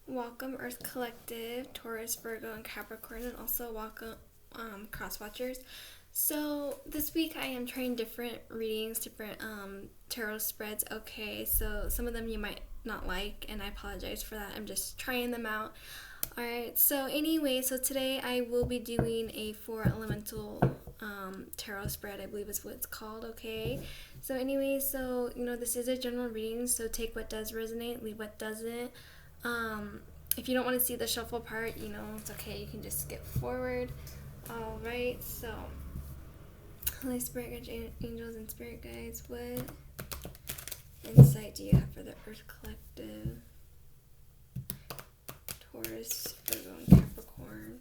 Welcome Earth Collective, Taurus, Virgo, and Capricorn, and also welcome Cross Watchers. So this week I am trying different readings, different tarot spreads. Okay, so some of them you might not like, and I apologize for that. I'm just trying them out. Alright, so anyway, so today I will be doing a 4 elemental tarot spread, I believe is what it's called, okay? So anyway, so, this is a general reading, so take what does resonate, leave what doesn't. If you don't want to see the shuffle part, it's okay, you can just skip forward. Alright, so, Holy Spirit, guides, angels, and spirit guides, what insight do you have for the Earth Collective? Taurus, Virgo, and Capricorn.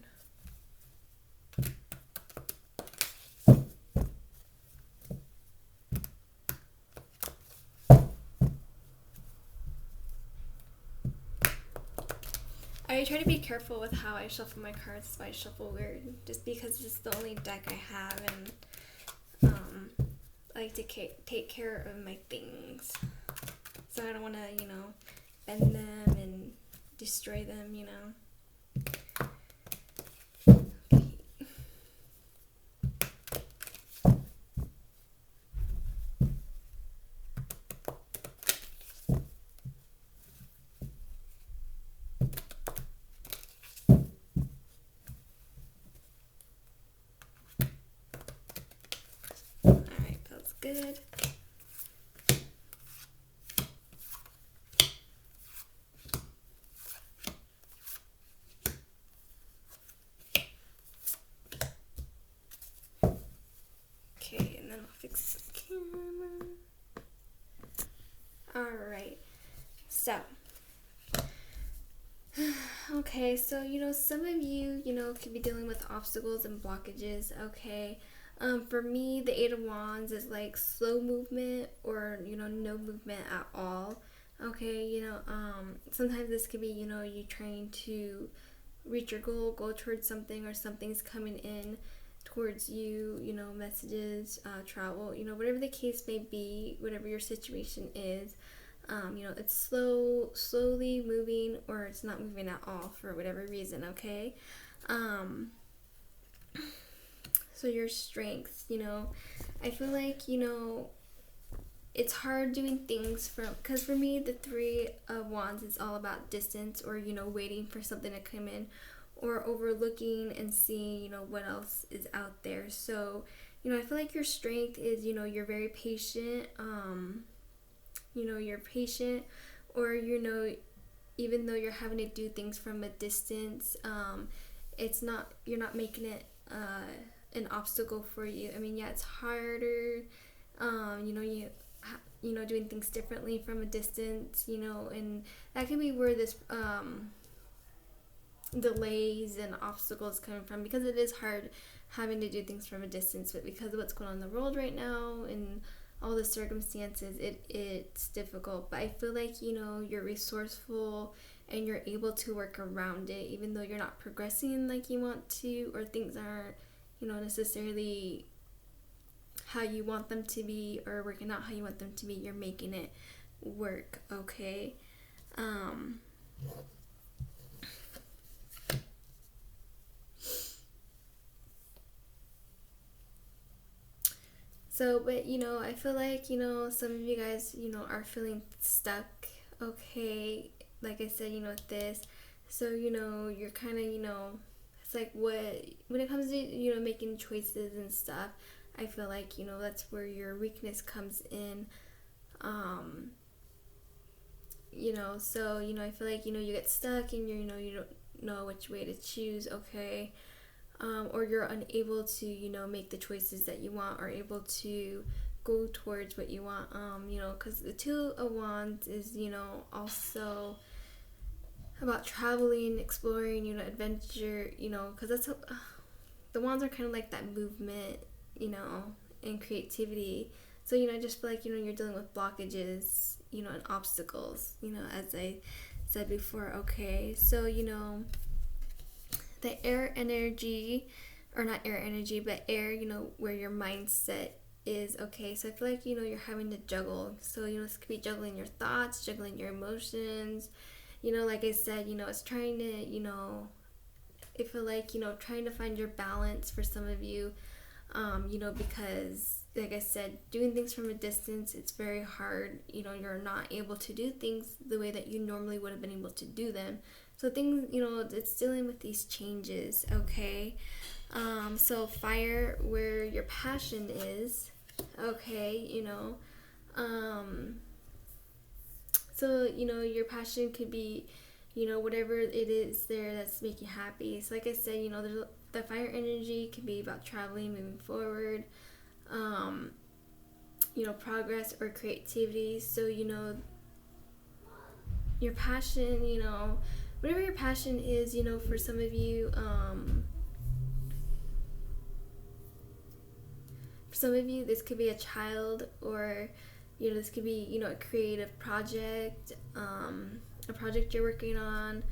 I try to be careful with how I shuffle my cards. That's why I shuffle weird, just because it's the only deck I have, and I like to take care of my things. So I don't want to, bend them and destroy them, Okay. Alright, feels good. Okay, and then I'll fix the camera. Alright, so, okay, so, some of you, could be dealing with obstacles and blockages, okay? For me, the Eight of Wands is like slow movement or, no movement at all, okay? Sometimes this could be, you trying to reach your goal, go towards something, or something's coming in towards you, messages, travel, whatever the case may be, whatever your situation is. It's slowly moving, or it's not moving at all for whatever reason, okay? So your strengths, I feel like, it's hard doing things because for me, the Three of Wands is all about distance, or, waiting for something to come in, or overlooking and seeing, what else is out there. So, I feel like your strength is, you're very patient, you're patient, or, even though you're having to do things from a distance, you're not making it an obstacle for you. I mean, yeah, it's harder, doing things differently from a distance, and that can be where this delays and obstacles coming from, because it is hard having to do things from a distance, but because of what's going on in the world right now and all the circumstances, it's difficult. But I feel like, you're resourceful and you're able to work around it, even though you're not progressing like you want to, or things aren't, necessarily how you want them to be, or working out how you want them to be. You're making it work, okay? So, but, I feel like, some of you guys, are feeling stuck, okay? Like I said, with this. So, you're kind of, it's like when it comes to, making choices and stuff, I feel like, that's where your weakness comes in. So, I feel like, you get stuck and you don't know which way to choose, okay? Or you're unable to, make the choices that you want, or able to go towards what you want, because the Two of Wands is, also about traveling, exploring, adventure, because that's the Wands are kind of like that movement, and creativity. So, I just feel like, you're dealing with blockages, and obstacles, as I said before, okay? So, the air energy, or not air energy, but air, where your mindset is, okay? So I feel like, you're having to juggle. So, this could be juggling your thoughts, juggling your emotions, like I said, it's trying to, I feel like, trying to find your balance for some of you, because like I said, doing things from a distance, it's very hard. You're not able to do things the way that you normally would have been able to do them. So things, it's dealing with these changes, okay? So fire, where your passion is, okay, so, your passion could be, whatever it is there that's making you happy. So like I said, there's the fire energy can be about traveling, moving forward, progress or creativity. So, your passion, whatever your passion is, for some of you, this could be a child, or, this could be, a creative project, a project you're working on,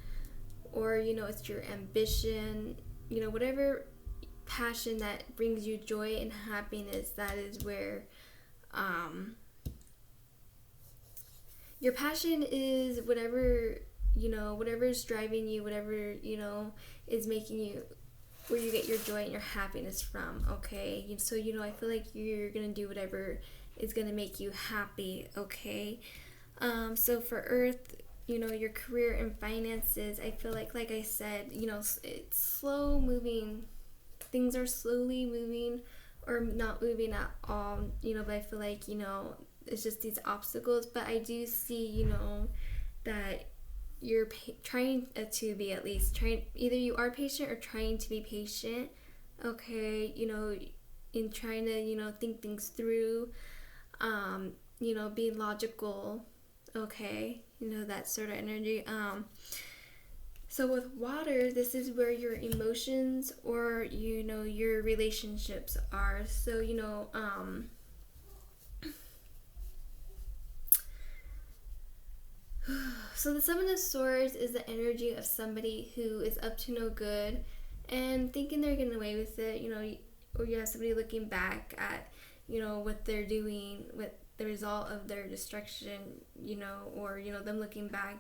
or, it's your ambition, whatever passion that brings you joy and happiness, that is where, your passion is whatever, whatever's driving you, whatever, is making you, where you get your joy and your happiness from, okay? So, I feel like you're going to do whatever is going to make you happy, okay? So for Earth, your career and finances, I feel like I said, it's slow moving. Things are slowly moving or not moving at all, but I feel like, it's just these obstacles. But I do see, that you're trying to be, at least trying, either you are patient or trying to be patient, okay, in trying to, think things through, being logical, okay, that sort of energy. So with water, this is where your emotions or, your relationships are. So, so the Seven of Swords is the energy of somebody who is up to no good and thinking they're getting away with it, or you have somebody looking back at, what they're doing, with the result of their destruction, or, them looking back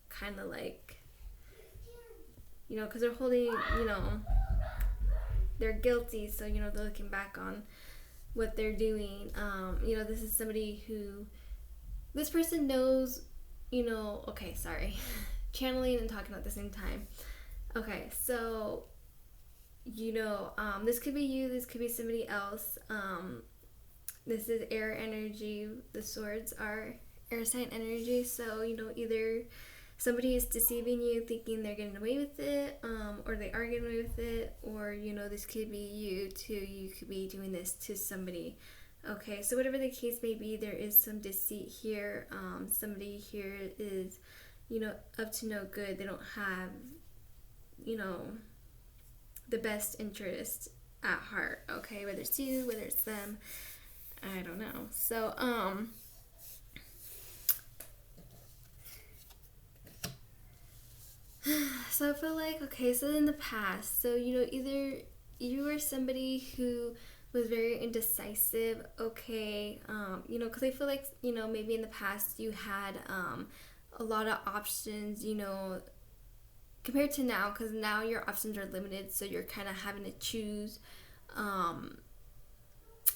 kind of like, because they're holding, they're guilty, so, they're looking back on what they're doing. This is somebody who, this person knows, okay, sorry, channeling and talking at the same time. Okay, so, this could be you, this could be somebody else. This is air energy. The swords are air sign energy. So, either somebody is deceiving you, thinking they're getting away with it, or they are getting away with it, or, this could be you too. You could be doing this to somebody. Okay, so whatever the case may be, there is some deceit here. Somebody here is, up to no good. They don't have, the best interest at heart. Okay, whether it's you, whether it's them, I don't know. So, so I feel like, okay, so in the past, so, either you were somebody who was very indecisive, okay, because I feel like, maybe in the past you had, a lot of options, compared to now, because now your options are limited, so you're kind of having to choose.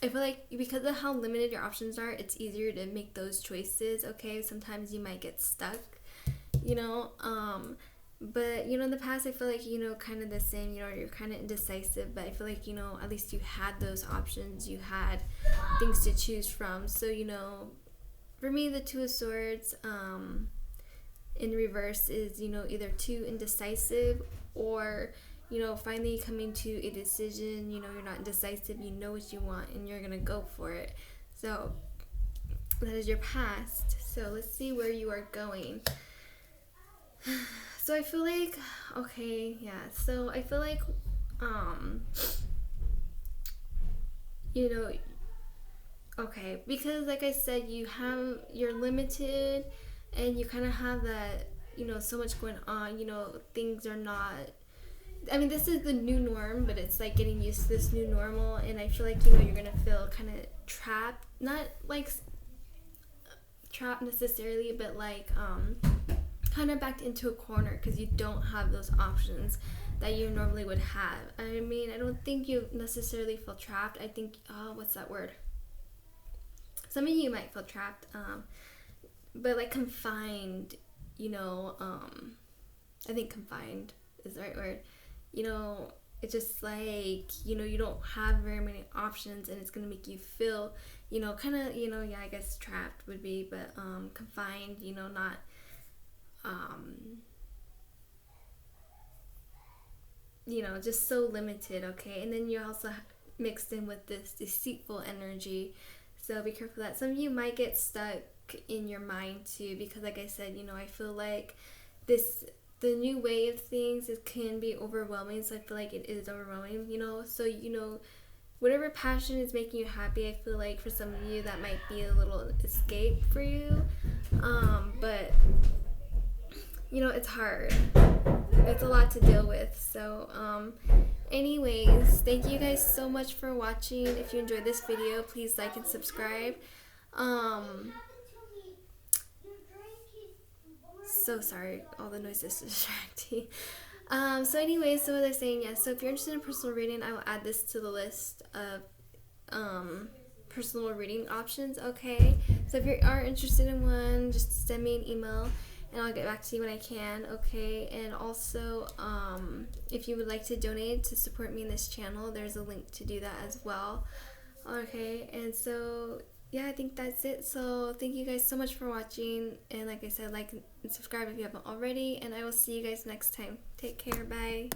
I feel like because of how limited your options are, it's easier to make those choices, okay? Sometimes you might get stuck, but, in the past, I feel like, kind of the same, you're kind of indecisive, but I feel like, at least you had those options, you had things to choose from. So, for me, the Two of Swords, in reverse is, either too indecisive or, finally coming to a decision, you're not indecisive, you know what you want and you're going to go for it. So that is your past. So let's see where you are going. So I feel like, okay, yeah. So I feel like, okay, because like I said, you're limited and you kind of have that, so much going on, things are not, I mean, this is the new norm, but it's like getting used to this new normal, and I feel like, you're going to feel kind of trapped, not like trapped necessarily, but like, kind of backed into a corner because you don't have those options that you normally would have. I mean, I don't think you necessarily feel trapped. I think, what's that word? Some of you might feel trapped, but like confined, I think confined is the right word. It's just like, you don't have very many options, and it's going to make you feel, kind of, I guess trapped would be, but confined, not, just so limited, okay? And then you're also mixed in with this deceitful energy, so be careful that some of you might get stuck in your mind too, because like I said, I feel like the new way of things, it can be overwhelming, so I feel like it is overwhelming, so whatever passion is making you happy, I feel like for some of you that might be a little escape for you, but it's hard. It's a lot to deal with. So anyways, thank you guys so much for watching. If you enjoyed this video, please like and subscribe. So sorry, all the noise is distracting. So anyways, so what they're saying, yes, so if you're interested in personal reading, I will add this to the list of personal reading options, okay? So if you are interested in one, just send me an email and I'll get back to you when I can, okay? And also, if you would like to donate to support me in this channel, there's a link to do that as well, okay? And so, yeah, I think that's it. So thank you guys so much for watching, and like I said, like and subscribe if you haven't already, and I will see you guys next time. Take care, bye.